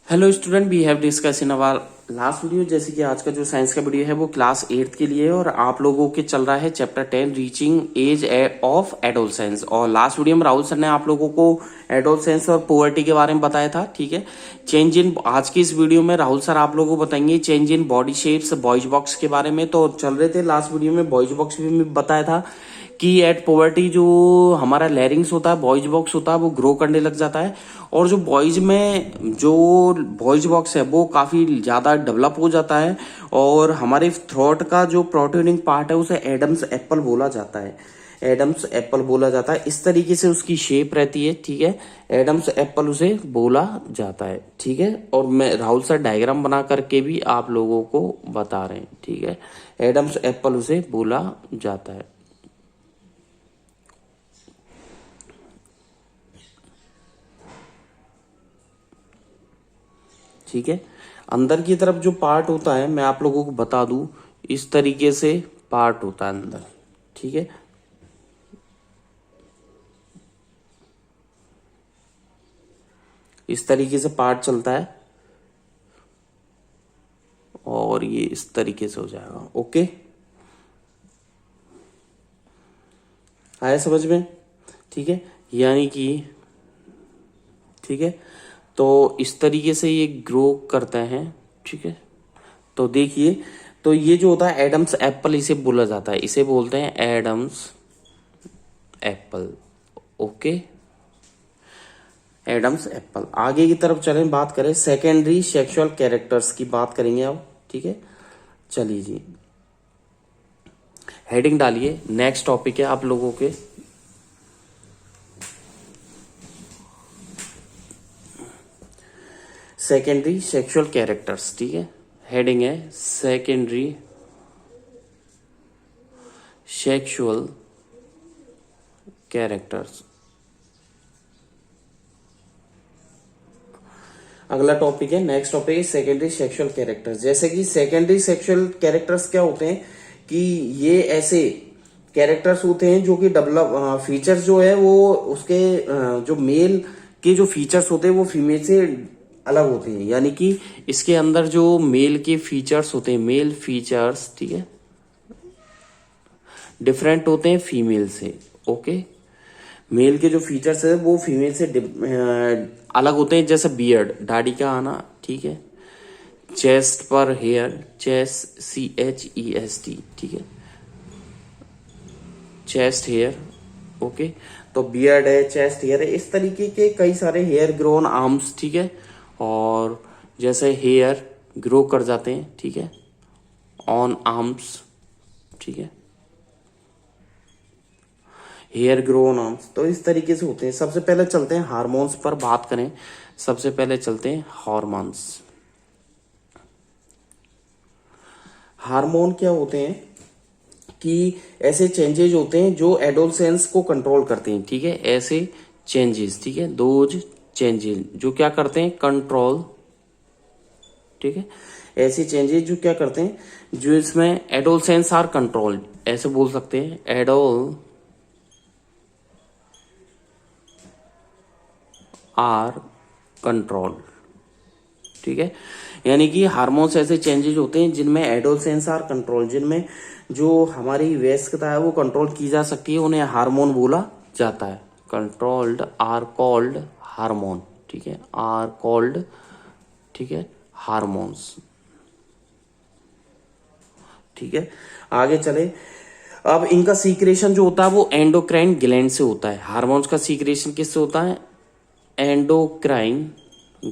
Hello student, we have discuss in our last video. जैसे कि आज का जो साइंस का वीडियो है वो क्लास 8th के लिए है और आप लोगों के चल रहा है chapter 10 reaching age of adolescence. और लास्ट वीडियो में राहुल सर ने आप लोगों को एडोलसेंस और पोवर्टी के बारे में बताया था। ठीक है, चेंज इन आज की इस वीडियो में राहुल सर आप लोगों को बताएंगे change in body shapes boys box के बारे में। तो चल रहे थे लास्ट वीडियो में बॉयज बॉक्स भी बताया था कि एट पोवर्टी जो हमारा लैरिंग्स होता है, बॉयज बॉक्स होता है, वो ग्रो करने लग जाता है। और जो बॉयज में जो बॉयज बॉक्स है वो काफी ज्यादा डेवलप हो जाता है और हमारे थ्रोट का जो प्रोट्रूडिंग पार्ट है उसे एडम्स एप्पल बोला जाता है। एडम्स एप्पल बोला जाता है, इस तरीके से उसकी शेप रहती है। ठीक है, एडम्स एप्पल उसे बोला जाता है। ठीक है, और मैं राहुल सर डायग्राम बना करके भी आप लोगों को बता रहे हैं। ठीक है, एडम्स एप्पल उसे बोला जाता है। ठीक है, अंदर की तरफ जो पार्ट होता है मैं आप लोगों को बता दूं, इस तरीके से पार्ट होता है अंदर। ठीक है, इस तरीके से पार्ट चलता है और ये इस तरीके से हो जाएगा। ओके, आया समझ में? ठीक है, यानी कि ठीक है, तो इस तरीके से ये ग्रो करता है। ठीक है, तो देखिए, तो ये जो होता है एडम्स एप्पल इसे बोला जाता है, इसे बोलते हैं Adam's apple. Okay, Adam's apple. आगे की तरफ चलें, बात करें सेकेंडरी सेक्सुअल कैरेक्टर्स की बात करेंगे अब। ठीक है, चलिए जी, हेडिंग डालिए। नेक्स्ट टॉपिक है आप लोगों के सेकेंडरी सेक्सुअल कैरेक्टर्स। ठीक है, हेडिंग है सेकेंडरी सेक्सुअल कैरेक्टर्स। अगला टॉपिक है, नेक्स्ट टॉपिक है सेकेंडरी सेक्सुअल कैरेक्टर्स। जैसे कि सेकेंडरी सेक्सुअल कैरेक्टर्स क्या होते हैं कि ये ऐसे कैरेक्टर्स होते हैं जो कि डेवलप फीचर्स जो है वो उसके जो मेल के जो फीचर्स होते हैं वो फीमेल से अलग होते हैं। यानी कि इसके अंदर जो मेल के फीचर्स होते हैं, मेल फीचर्स, ठीक है, डिफरेंट होते हैं फीमेल से। ओके, मेल के जो फीचर्स है वो फीमेल से अलग होते हैं। जैसे बियर्ड, दाढ़ी का आना। ठीक है, चेस्ट पर हेयर, चेस्ट CHEST। ठीक है, चेस्ट हेयर। ओके, तो बियर्ड है, चेस्ट हेयर है, इस तरीके के कई सारे हेयर ग्रो ऑन आर्म्स। ठीक है, और जैसे हेयर ग्रो कर जाते हैं, ठीक है, ऑन आर्म्स। ठीक है, हेयर ग्रो ऑन आर्म्स, तो इस तरीके से होते हैं। सबसे पहले चलते हैं हार्मोन्स पर बात करें। सबसे पहले चलते हैं हार्मोन्स। हार्मोन क्या होते हैं कि ऐसे चेंजेज होते हैं जो एडोलसेंस को कंट्रोल करते हैं। ठीक है, ऐसे चेंजेस, ठीक है, दोज चेंजेस जो क्या करते हैं, कंट्रोल। ठीक है, ऐसे चेंजेस जो क्या करते हैं, जो इसमें एडोलसेंस आर कंट्रोल्ड, ऐसे बोल सकते हैं, एडोल आर कंट्रोल। ठीक है, यानी कि हार्मोन्स ऐसे चेंजेस होते हैं जिनमें एडोलसेंस आर कंट्रोल, जिनमें जो हमारी वयस्कता है वो कंट्रोल की जा सकती है, उन्हें हार्मोन बोला जाता है। Controlled are called hormone. ठीक है, आर कॉल्ड, ठीक है, हार्मोन्स। ठीक है, आगे चले। अब इनका सीक्रेशन जो होता है वो एंडोक्राइन ग्लैंड से होता है। हार्मोन्स का सीक्रेशन किससे होता है, एंडोक्राइन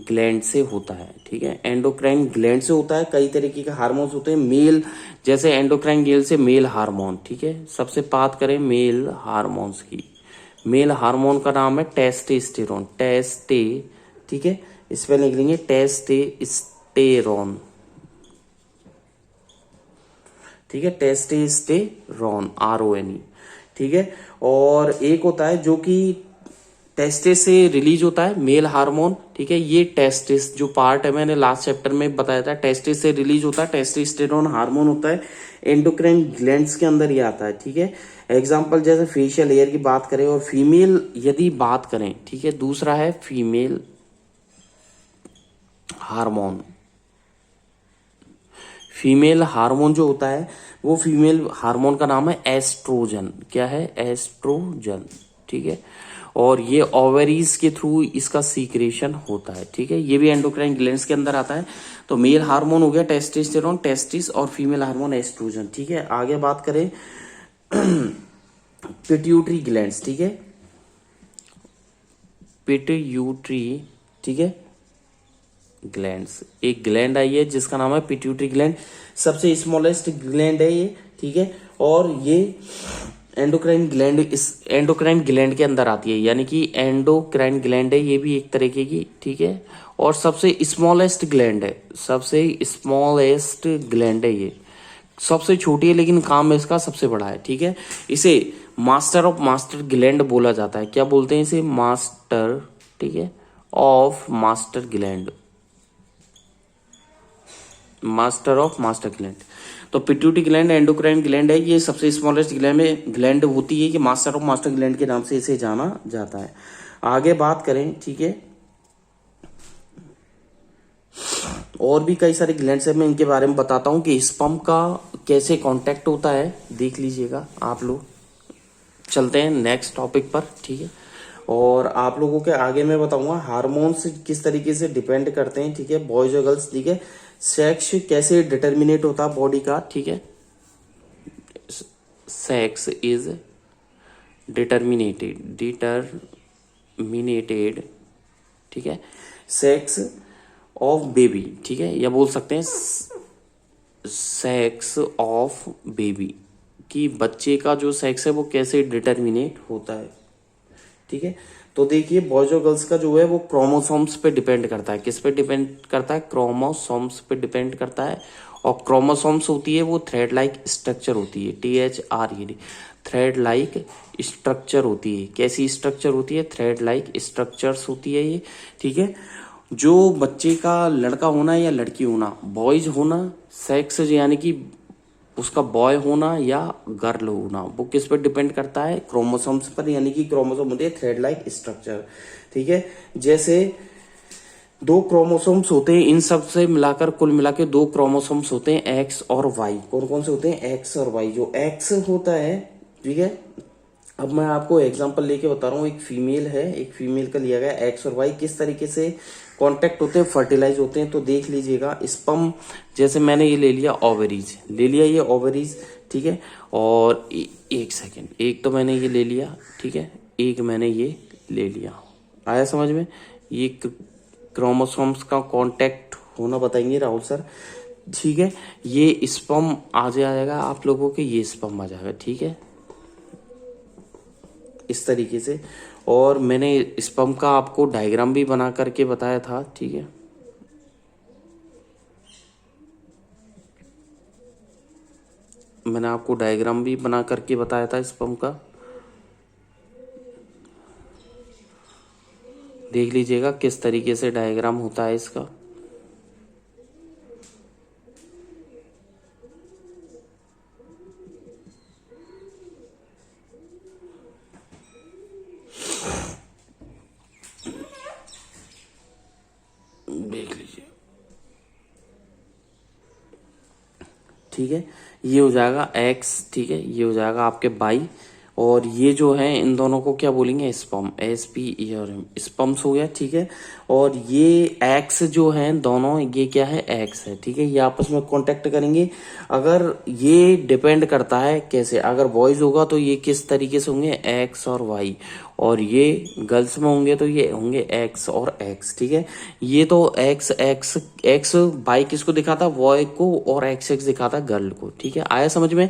ग्लैंड से होता है। ठीक है, एंडोक्राइन ग्लैंड से होता है। कई तरीके के हार्मोन्स होते हैं मेल, जैसे एंडोक्राइन ग्लैंड से मेल हार्मोन। ठीक है, सबसे बात करें मेल हार्मोन्स की। मेल हार्मोन का नाम है टेस्टेस्टेरोन, टेस्टे, ठीक है, इस पे लिख लेंगे टेस्टेस्टेरोन। ठीक है, टेस्टेस्टेरोन, RONE। ठीक है, और एक होता है जो कि टेस्टिस से रिलीज होता है, मेल हार्मोन। ठीक है, ये टेस्टिस जो पार्ट है मैंने लास्ट चैप्टर में बताया था, टेस्टिस से रिलीज होता है, टेस्टोस्टेरोन हार्मोन होता है, एंडोक्राइन ग्लैंड्स के अंदर ही आता है। ठीक है, एग्जांपल जैसे फेशियल हेयर की बात करें और फीमेल यदि बात करें, ठीक है, दूसरा है फीमेल हार्मोन, फीमेल हार्मोन जो होता है वो फीमेल हार्मोन का नाम है एस्ट्रोजन। क्या है? एस्ट्रोजन। ठीक है, और ये ओवरीज के थ्रू इसका सीक्रेशन होता है। ठीक है, ये भी एंडोक्राइन ग्लैंड्स के अंदर आता है। तो मेल हार्मोन हो गया टेस्टोस्टेरोन, टेस्टिस, और फीमेल हार्मोन एस्ट्रोजन। ठीक है, आगे बात करें पिट्यूटरी ग्लैंड्स। ठीक है, पिट्यूटरी, ठीक है, ग्लैंड्स, एक ग्लैंड आई है जिसका नाम है पिट्यूटरी ग्लैंड, सबसे स्मॉलेस्ट ग्लैंड है ये। ठीक है, और ये एंडोक्राइन ग्लैंड, इस एंडोक्राइन ग्लैंड के अंदर आती है, यानी कि एंडोक्राइन ग्लैंड है ये भी एक तरीके की। ठीक है, और सबसे स्मॉलेस्ट ग्लैंड है, सबसे स्मॉलेस्ट ग्लैंड है ये, सबसे छोटी है लेकिन काम इसका सबसे बड़ा है। ठीक है, इसे मास्टर ऑफ मास्टर ग्लैंड बोला जाता है। क्या बोलते हैं इसे? मास्टर, ठीक है, of master gland, master of master gland. तो पिट्यूटरी ग्लैंड एंडोक्राइन ग्लैंड है, ये सबसे स्मॉलेस्ट ग्लैंड होती है कि मास्टर ऑफ मास्टर ग्लैंड के नाम से इसे जाना जाता है। आगे बात करें, ठीक है, और भी कई सारे ग्लैंड्स है, मैं इनके बारे में बताता हूं कि स्पर्म का कैसे कांटेक्ट होता है, देख लीजिएगा आप लोग। चलते हैं नेक्स्ट टॉपिक पर। ठीक है, और आप लोगों के आगे मैं बताऊंगा हार्मोन्स किस तरीके से डिपेंड करते हैं। ठीक है, बॉयज और गर्ल्स। ठीक है, सेक्स कैसे डिटर्मिनेट होता है बॉडी का। ठीक है, सेक्स इज डिटर्मिनेटेड, ठीक है, सेक्स ऑफ बेबी। ठीक है, या बोल सकते हैं सेक्स ऑफ बेबी, कि बच्चे का जो सेक्स है वो कैसे डिटर्मिनेट होता है। ठीक है, तो देखिए बॉयज और गर्ल्स का जो है वो क्रोमोसोम्स पे डिपेंड करता है। किस पे डिपेंड करता है? क्रोमोसोम्स पे डिपेंड करता है। और क्रोमोसोम्स होती है वो थ्रेड लाइक स्ट्रक्चर होती है, THRED, थ्रेड लाइक स्ट्रक्चर होती है। कैसी स्ट्रक्चर होती है? थ्रेड लाइक स्ट्रक्चर्स होती है ये। ठीक है, जो बच्चे का लड़का होना या लड़की होना, बॉयज होना, सेक्स यानी कि उसका बॉय होना या गर्ल होना, वो किस पर डिपेंड करता है? क्रोमोसोम्स पर, यानी कि क्रोमोसोम होते हैं थ्रेड लाइक स्ट्रक्चर। ठीक है, जैसे दो क्रोमोसोम्स होते हैं, इन सब से मिलाकर कुल मिला के दो क्रोमोसोम्स होते हैं, एक्स और वाई। कौन कौन से होते हैं? एक्स और वाई। जो एक्स होता है, ठीक है, अब मैं आपको एग्जांपल लेके बता रहा हूँ। एक फीमेल है, एक फीमेल का लिया गया एक्स और वाई, किस तरीके से कांटेक्ट होते हैं, फर्टिलाइज होते हैं। तो देख लीजिएगा, स्पर्म, जैसे मैंने ये ले लिया ओवरीज, ले लिया ये ओवरीज। ठीक है, और एक सेकेंड, एक तो मैंने ये ले लिया, ठीक है, एक मैंने ये ले लिया। आया समझ में? ये क्रोमोसोम्स का कांटेक्ट होना बताएंगे राहुल सर। ठीक है, ये स्पर्म आ जाएगा आप लोगों के, ये स्पर्म आ जाएगा। ठीक है, इस तरीके से। और मैंने स्पर्म का आपको डायग्राम भी बना करके बताया था। ठीक है, मैंने आपको डायग्राम भी बना करके बताया था स्पर्म का, देख लीजिएगा किस तरीके से डायग्राम होता है इसका। देख लीजिए, ठीक है, ये हो जाएगा एक्स। ठीक है, ये हो जाएगा आपके बाई, और ये जो है इन दोनों को क्या बोलेंगे? स्पर्म, SPERM, स्पर्म्स हो गया। ठीक है, और ये एक्स जो है दोनों, ये क्या है? एक्स है। ठीक है, ये आपस में कांटेक्ट करेंगे। अगर ये डिपेंड करता है कैसे, अगर बॉयज होगा तो ये किस तरीके से होंगे? एक्स और वाई, और ये गर्ल्स में होंगे तो ये होंगे एक्स और एक्स। ठीक है, ये तो एक्स एक्स एक्स बाई किसको दिखाता? बॉय को, और एक्स एक्स दिखाता गर्ल को। ठीक है, आया समझ में?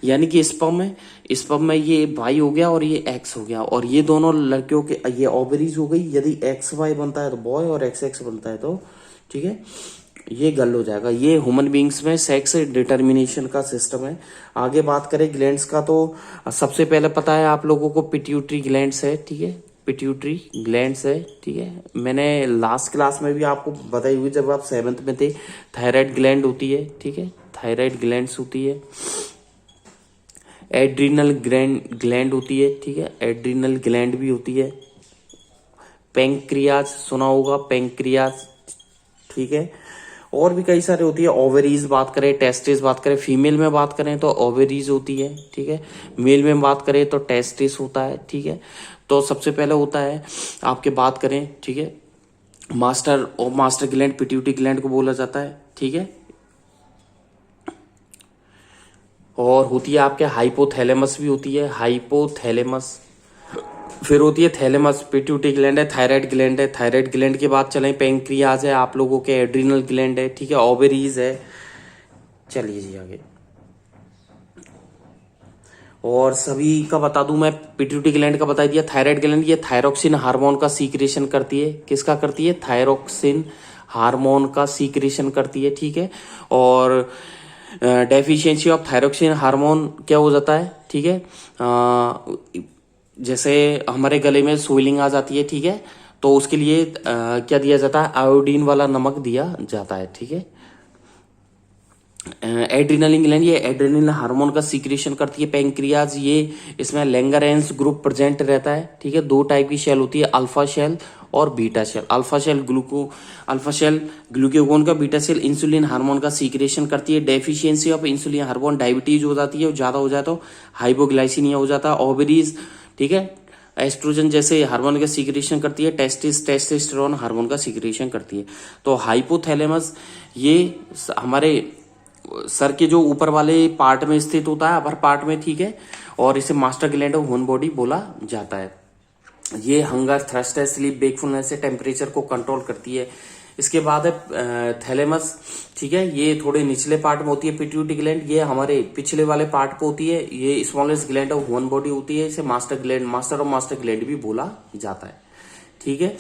यानी कि स्पर्म में ये बाई हो गया और ये एक्स हो गया, और ये दोनों लड़कियों के, ये ओवरीज हो गई। यदि एक्स वाई बनता है तो बॉय, और एक्स एक्स बनता है तो, ठीक है, ये गर्ल हो जाएगा। ये ह्यूमन बींग्स में सेक्स डिटर्मिनेशन का सिस्टम है। आगे बात करें ग्लैंड्स का, तो सबसे पहले पता है आप लोगों को पिट्यूटरी ग्लैंड्स है। ठीक है, पिट्यूटरी ग्लैंड्स है। ठीक है, मैंने लास्ट क्लास में भी आपको बताई हुई, जब आप 7th में थे। थायराइड ग्लैंड होती है। ठीक है, थायराइड ग्लैंड्स होती है। एड्रिनल ग्लैंड होती है। ठीक है, एड्रिनल ग्लैंड भी होती है। पेंक्रियाज सुना होगा, पेंक्रियाज, ठीक है। और भी कई सारे होती है, ओवरीज बात करें, टेस्टिस बात करें, फीमेल में बात करें तो ओवरीज होती है, ठीक है। मेल में बात करें तो टेस्टिस होता है, ठीक है। तो सबसे पहले होता है आपके बात करें, ठीक है, मास्टर ग्लैंड, पिट्यूटरी ग्लैंड को बोला जाता है, ठीक है। और होती है आपके हाइपोथैलेमस भी होती है, हाइपोथैलेमस। फिर होती है थैलेमस, पिट्यूटरी ग्लैंड है, थायराइड ग्लैंड है, थायराइड ग्लैंड की बात चलें, पेंक्रियाज है आप लोगों के, एड्रिनल ग्लैंड है, ठीक है, ओवरीज है। चलिए जी आगे। और सभी का बता दूं मैं, पिट्यूटरी ग्लैंड का बता दिया। थायराइड ग्लैंड ये थायरोक्सिन हार्मोन का सीक्रेशन करती है। किसका करती है? थायरोक्सिन हार्मोन का सीक्रेशन करती है, ठीक है। और डेफिशिएंसी ऑफ थायरोक्सिन हार्मोन क्या हो जाता है, ठीक है, जैसे हमारे गले में स्वेलिंग आ जाती है, ठीक है, तो उसके लिए क्या दिया जाता है? आयोडीन वाला नमक दिया जाता है, ठीक है। एड्रिनल ग्लैंड ये एड्रिनल हार्मोन का सीक्रेशन करती है। पैंक्रियाज ये इसमें लैंगरेंस ग्रुप प्रेजेंट रहता है, ठीक है। दो टाइप की शेल होती है, अल्फा शेल और beta cell. Alpha cell glucagon का, बीटा शेल इंसुलिन हार्मोन का सीक्रेशन करती है। Deficiency of insulin hormone diabetes हो जाती है, ज्यादा हो जाए तो हाइपोग्लाइसीमिया हो जाता है। ओवरीज, ठीक है, एस्ट्रोजन जैसे हार्मोन का सीक्रेशन करती है। टेस्टोस्टेरोन हार्मोन का सीक्रेशन करती है। तो हाइपोथैलेमस ये हमारे सर के जो ऊपर वाले पार्ट में स्थित होता है, अपर पार्ट में, ठीक है। और इसे master gland of human body बोला जाता है। ये हंगर, थ्रस्ट, स्लीप, वेकफुलनेस से टेम्परेचर को कंट्रोल करती है। इसके बाद है थैलेमस, ठीक है, ये थोड़े निचले पार्ट में होती है। पिट्यूटरी ग्लैंड ये हमारे पिछले वाले पार्ट पे होती है। ये smallest gland of human body होती है। इसे मास्टर ऑफ मास्टर ग्लैंड भी बोला जाता है, ठीक है।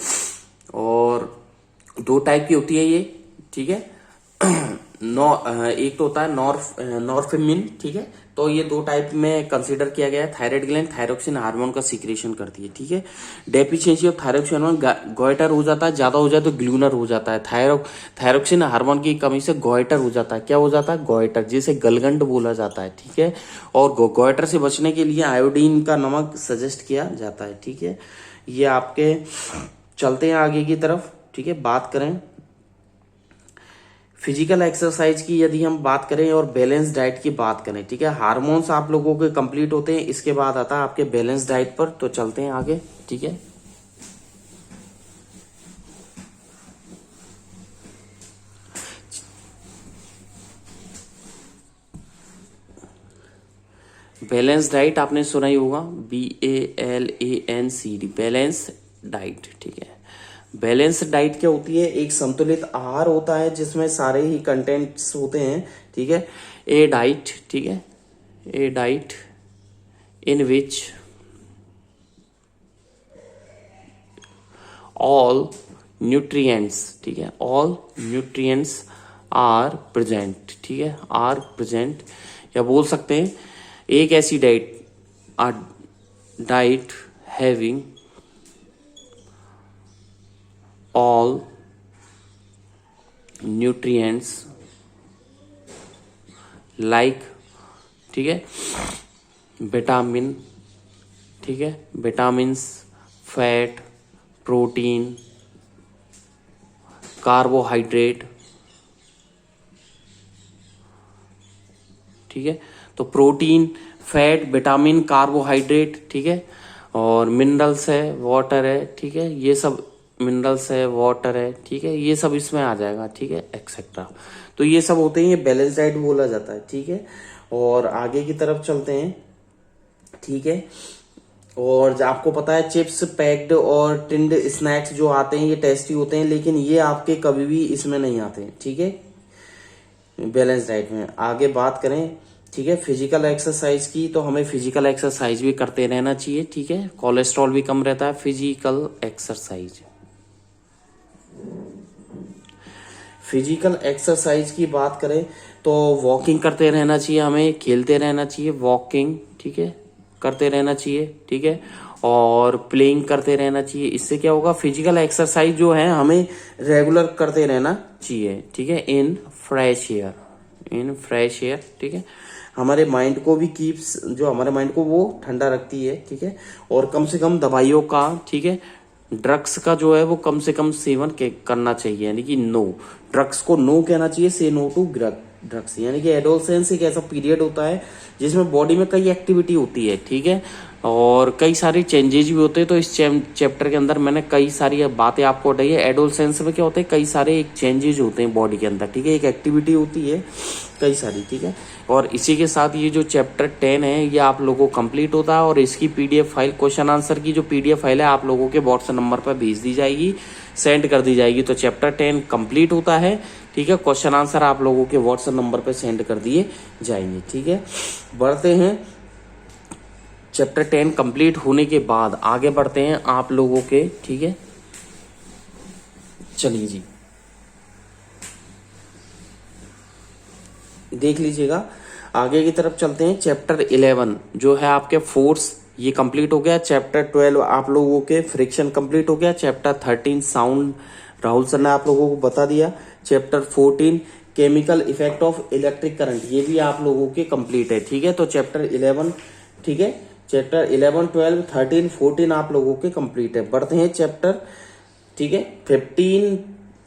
और दो टाइप की होती है ये, ठीक है। एक तो होता है नॉर्फेमिन, ठीक है। तो ये दो टाइप में कंसीडर किया गया है। थायराइड ग्लैंड थायरोक्सिन हार्मोन का सीक्रेशन करती है, ठीक है। Deficiency of thyroxine hormone, goitre हो जाता है, ज्यादा हो जाए तो ग्लूनर हो जाता है। थायरोक्सिन हार्मोन की कमी से गोइटर हो जाता है। क्या हो जाता है? गोइटर, जिसे गलगंड बोला जाता है, ठीक है। और गोइटर से बचने के लिए आयोडीन का नमक सजेस्ट किया जाता है, ठीक है। ये आपके चलते हैं आगे की तरफ, ठीक है। बात करें फिजिकल एक्सरसाइज की, यदि हम बात करें और बैलेंस डाइट की बात करें, ठीक है। हार्मोन्स आप लोगों के कंप्लीट होते हैं, इसके बाद आता है आपके बैलेंस डाइट पर। तो चलते हैं आगे, ठीक है। बैलेंस डाइट आपने सुना ही होगा, BALANCD, बैलेंस डाइट, ठीक है। बैलेंस डाइट क्या होती है? एक संतुलित आहार होता है जिसमें सारे ही कंटेंट्स होते हैं, ठीक है। ए डाइट, ठीक है, a diet in which all nutrients, ठीक है, ऑल न्यूट्रिएंट्स आर प्रेजेंट, ठीक है, आर प्रेजेंट। या बोल सकते हैं एक ऐसी diet having all nutrients like, ठीक है, विटामिन, ठीक है, विटामिन्स, फैट, प्रोटीन, कार्बोहाइड्रेट, ठीक है। तो प्रोटीन, फैट, विटामिन, कार्बोहाइड्रेट, ठीक है, और मिनरल्स है, वाटर है, ठीक है, ये सब मिनरल्स है, वाटर है, ठीक है, ये सब इसमें आ जाएगा, ठीक है, एक्सेट्रा। तो ये सब होते हैं, ये बैलेंस डाइट बोला जाता है, ठीक है। और आगे की तरफ चलते हैं, ठीक है। और आपको पता है चिप्स, पैक्ड और टिंड स्नैक्स जो आते हैं ये टेस्टी होते हैं, लेकिन ये आपके कभी भी इसमें नहीं आते हैं, ठीक है, बैलेंस डाइट में। आगे बात करें, ठीक है, फिजिकल एक्सरसाइज की, तो हमें फिजिकल एक्सरसाइज भी करते रहना चाहिए, ठीक है। कोलेस्ट्रॉल भी कम रहता है। फिजिकल एक्सरसाइज, फिजिकल एक्सरसाइज की बात करें तो वॉकिंग करते रहना चाहिए, हमें खेलते रहना चाहिए, वॉकिंग, ठीक है, करते रहना चाहिए, ठीक है। और प्लेइंग करते रहना चाहिए। इससे क्या होगा? फिजिकल एक्सरसाइज जो है हमें रेगुलर करते रहना चाहिए, ठीक है, in fresh air, in fresh air, ठीक है। हमारे माइंड को भी कीप्स, जो हमारे माइंड को वो ठंडा रखती है, ठीक है। और कम से कम दवाइयों का, ठीक है, ड्रग्स का जो है वो कम से कम सेवन करना चाहिए, यानी कि नो, ड्रग्स को नो कहना चाहिए, से नो टू ड्रग्स। यानी कि एडोलसेंस एक ऐसा पीरियड होता है जिसमें बॉडी में कई एक्टिविटी होती है, ठीक है, और कई सारे चेंजेस भी होते हैं। तो इस चैप्टर के अंदर मैंने कई सारी बातें आपको बताई है। एडोलसेंस में क्या होता है, कई सारे एक चेंजेस होते हैं बॉडी के अंदर, ठीक है, एक एक्टिविटी होती है कई सारी, ठीक है। और इसी के साथ ये जो चैप्टर 10 है ये आप लोगों को कंप्लीट होता है, और इसकी पीडीएफ फाइल, क्वेश्चन आंसर की जो पीडीएफ फाइल है आप लोगों के व्हाट्सएप नंबर पर भेज दी जाएगी, सेंड कर दी जाएगी। तो चैप्टर 10 कंप्लीट होता है, ठीक है। क्वेश्चन आंसर आप लोगों के व्हाट्सएप नंबर पर सेंड कर दिए जाएंगे, ठीक है। बढ़ते हैं, चैप्टर 10 कंप्लीट होने के बाद आगे बढ़ते हैं आप लोगों के, ठीक है। चलिए जी, देख लीजिएगा, आगे की तरफ चलते हैं। चैप्टर 11 जो है आपके फोर्स, ये कंप्लीट हो गया। चैप्टर 12 आप लोगों के फ्रिक्शन कंप्लीट हो गया। चैप्टर 13 साउंड, राहुल सर ने आप लोगों को बता दिया। Chapter 14 chemical effect of electric current, ये भी आप लोगों के कंप्लीट है, ठीक है। तो चैप्टर 11, ठीक है, चैप्टर 11, 12, 13, 14 आप लोगों के कंप्लीट है। बढ़ते हैं चैप्टर, ठीक है, 15,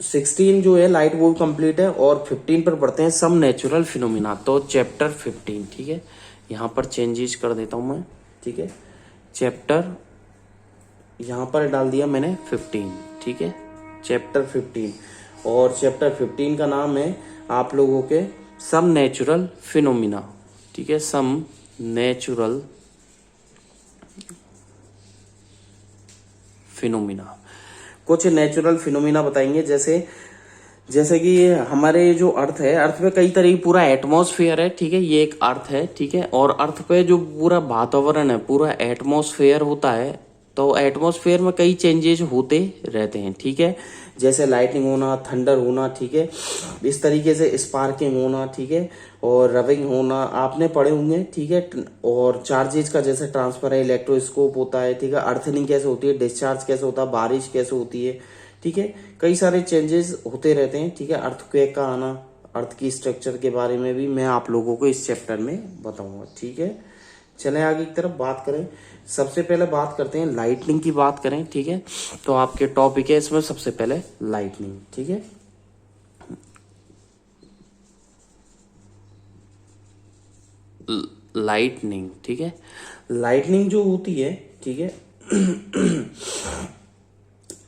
16 जो है लाइट वो कंप्लीट है, और 15 पर बढ़ते हैं सम नेचुरल फिनोमिना। तो चैप्टर 15, ठीक है, यहां पर चेंजेस कर देता हूं मैं, ठीक है। चैप्टर यहां पर डाल दिया मैंने 15, ठीक है, चैप्टर 15, और चैप्टर 15 का नाम है आप लोगों के सम नेचुरल फिनोमिना, ठीक है, सम नेचुरल फिनोमिना। कुछ नेचुरल फिनोमिना बताएंगे, जैसे कि हमारे जो अर्थ है, अर्थ पे कई तरह की पूरा एटमॉस्फेयर है, ठीक है, ये एक अर्थ है, ठीक है, और अर्थ पे जो पूरा वातावरण है, पूरा एटमॉस्फेयर होता है, तो एटमॉस्फेयर में कई चेंजेस होते रहते हैं, ठीक है, जैसे लाइटनिंग होना, थंडर होना, ठीक है, इस तरीके से स्पार्किंग होना, ठीक है, और रबिंग होना आपने पढ़े होंगे, ठीक है। और चार्जेस का जैसे ट्रांसफर है, इलेक्ट्रोस्कोप होता है, ठीक है, अर्थनिंग कैसे होती है, डिस्चार्ज कैसे होता है, बारिश कैसे होती है, ठीक है, कई सारे चेंजेस होते रहते हैं, ठीक है। अर्थक्वेक का आना, अर्थ की स्ट्रक्चर के बारे में भी मैं आप लोगों को इस चैप्टर में बताऊंगा, ठीक है। चलें आगे की तरफ बात करें। सबसे पहले बात करते हैं लाइटनिंग की, बात करें, ठीक है। तो आपके टॉपिक है इसमें सबसे पहले लाइटनिंग, ठीक है। लाइटनिंग, ठीक है, लाइटनिंग जो होती है, ठीक है,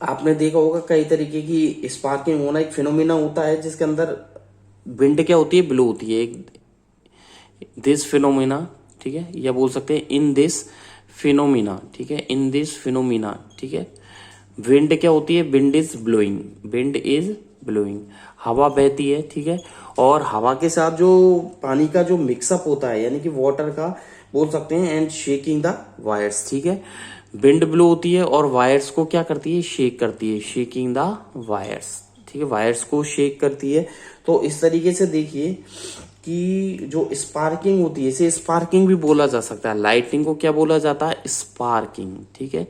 आपने देखा होगा कई तरीके की स्पार्किंग होना एक फिनोमिना होता है, जिसके अंदर विंड क्या होती है, ब्लो होती है, एक दिस फिनोमिना, ठीक है, या बोल सकते हैं इन दिस फिनोमिना, ठीक है, इन दिस फिनोमिना, ठीक है। विंड क्या होती है, wind is blowing, wind is blowing, हवा बहती है, ठीक है, और हवा के साथ जो पानी का जो मिक्सअप होता है, यानी कि वाटर का बोल सकते हैं, एंड शेकिंग द वायर्स, ठीक है। विंड ब्लो होती है और वायर्स को क्या करती है, शेक करती है, शेकिंग द वायर्स, ठीक है, वायर्स को शेक करती है। तो इस तरीके से देखिए कि जो स्पार्किंग होती है, इसे स्पार्किंग भी बोला जा सकता है। लाइटनिंग को क्या बोला जाता है, स्पार्किंग, ठीक है,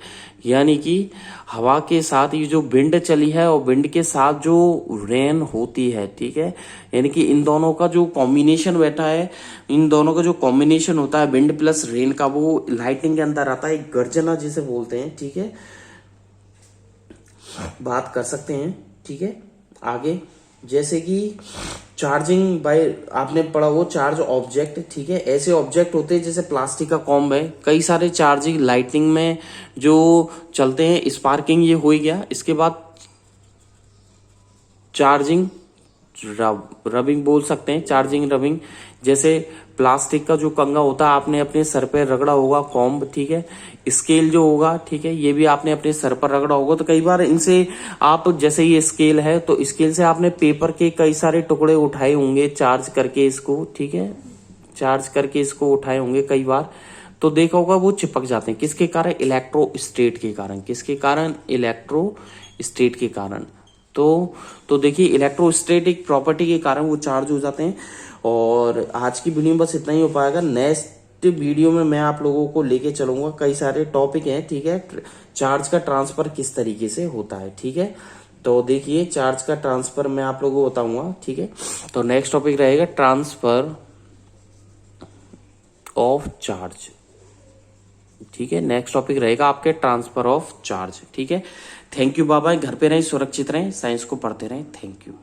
यानी कि हवा के साथ ये जो विंड चली है और विंड के साथ जो रेन होती है, ठीक है, यानी कि इन दोनों का जो कॉम्बिनेशन बैठा है, इन दोनों का जो कॉम्बिनेशन होता है विंड प्लस रेन का, वो लाइटनिंग के अंदर आता है, एक गर्जना जिसे बोलते हैं, ठीक है, बात कर सकते हैं, ठीक है। आगे जैसे कि चार्जिंग बाय, आपने पढ़ा वो चार्ज ऑब्जेक्ट, ठीक है, ऐसे ऑब्जेक्ट होते हैं जैसे प्लास्टिक का कॉम्ब है, कई सारे चार्जिंग लाइटनिंग में जो चलते हैं। स्पार्किंग ये हो ही गया, इसके बाद चार्जिंग रबिंग बोल सकते हैं, चार्जिंग रबिंग, जैसे प्लास्टिक का जो कंगा होता है आपने अपने सर पे रगड़ा होगा, कॉम्ब, ठीक है, स्केल जो होगा, ठीक है, ये भी आपने अपने सर पर रगड़ा होगा। तो कई बार इनसे आप, जैसे ये स्केल है तो स्केल से आपने पेपर के कई सारे टुकड़े उठाए होंगे चार्ज करके इसको, ठीक है, चार्ज करके इसको उठाए होंगे कई बार, तो देखा होगा वो चिपक जाते हैं, किसके कारण, इलेक्ट्रोस्टेट के कारण, किसके कारण, इलेक्ट्रोस्टेट के कारण। तो देखिए इलेक्ट्रोस्टेट एक प्रॉपर्टी के कारण वो चार्ज हो जाते हैं। और आज की वीडियो में बस इतना ही हो पाएगा। नेक्स्ट वीडियो में मैं आप लोगों को लेके चलूंगा, कई सारे टॉपिक हैं, ठीक है, चार्ज का ट्रांसफर किस तरीके से होता है, ठीक है। तो देखिए चार्ज का ट्रांसफर मैं आप लोगों को बताऊंगा, ठीक है। तो नेक्स्ट टॉपिक रहेगा ट्रांसफर ऑफ चार्ज, ठीक है, नेक्स्ट टॉपिक रहेगा आपके ट्रांसफर ऑफ चार्ज, ठीक है। थैंक यू बाबा, घर पे रहें, सुरक्षित रहें, साइंस को पढ़ते रहें। Thank you.